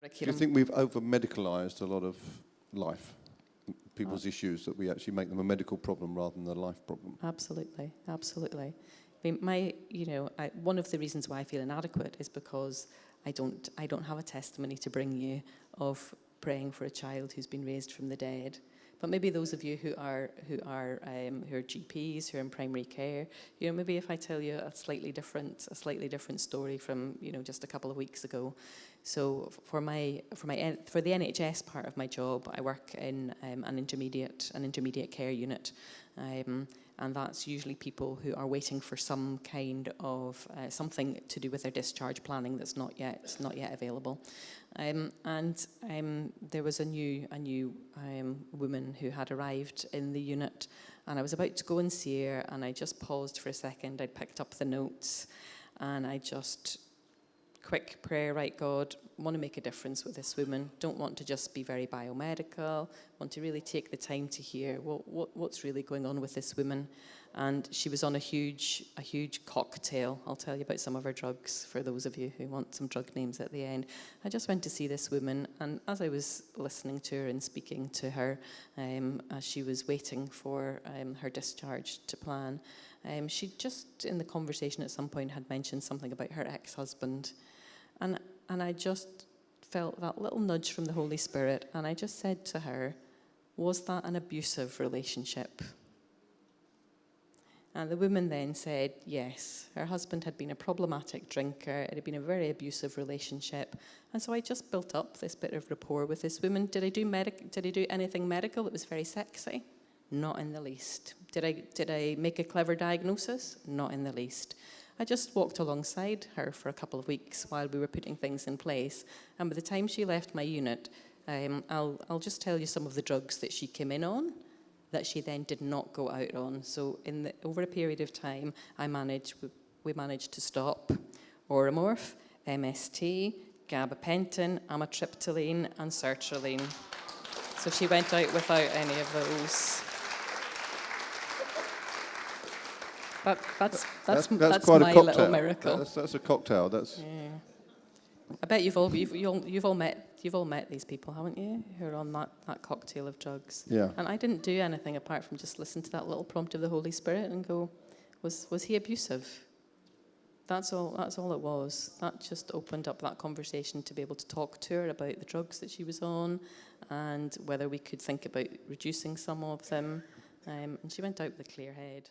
Do you think we've over-medicalised a lot of life, people's issues, that we actually make them a medical problem rather than a life problem? Absolutely, absolutely. I mean, one of the reasons why I feel inadequate is because I don't have a testimony to bring you of praying for a child who's been raised from the dead. But maybe those of you who are GPs, who are in primary care, maybe if I tell you a slightly different story from just a couple of weeks ago. So for the NHS part of my job, I work in an intermediate care unit, and that's usually people who are waiting for some kind of something to do with their discharge planning that's not yet available. There was a new woman who had arrived in the unit, and I was about to go and see her, and I just paused for a second. I'd picked up the notes, and I just, quick prayer, right, God, want to make a difference with this woman. Don't want to just be very biomedical. Want to really take the time to hear what's really going on with this woman. And she was on a huge cocktail. I'll tell you about some of her drugs for those of you who want some drug names at the end. I just went to see this woman, and as I was listening to her and speaking to her, as she was waiting for her discharge to plan, she just, in the conversation at some point, had mentioned something about her ex-husband. And I just felt that little nudge from the Holy Spirit, and I just said to her, was that an abusive relationship? And the woman then said, yes, her husband had been a problematic drinker. It had been a very abusive relationship. And so I just built up this bit of rapport with this woman. Did I do anything medical that was very sexy? Not in the least. Did I make a clever diagnosis? Not in the least. I just walked alongside her for a couple of weeks while we were putting things in place. And by the time she left my unit, I'll just tell you some of the drugs that she came in on that she then did not go out on. So over a period of time, we managed to stop Oromorph, MST, gabapentin, amitriptyline, and sertraline. So she went out without any of those. That's quite my little miracle. That's a cocktail. Yeah. I bet you've all met these people, haven't you? Who are on that cocktail of drugs. Yeah. And I didn't do anything apart from just listen to that little prompt of the Holy Spirit and go, was he abusive? That's all it was. That just opened up that conversation to be able to talk to her about the drugs that she was on and whether we could think about reducing some of them. And she went out with a clear head.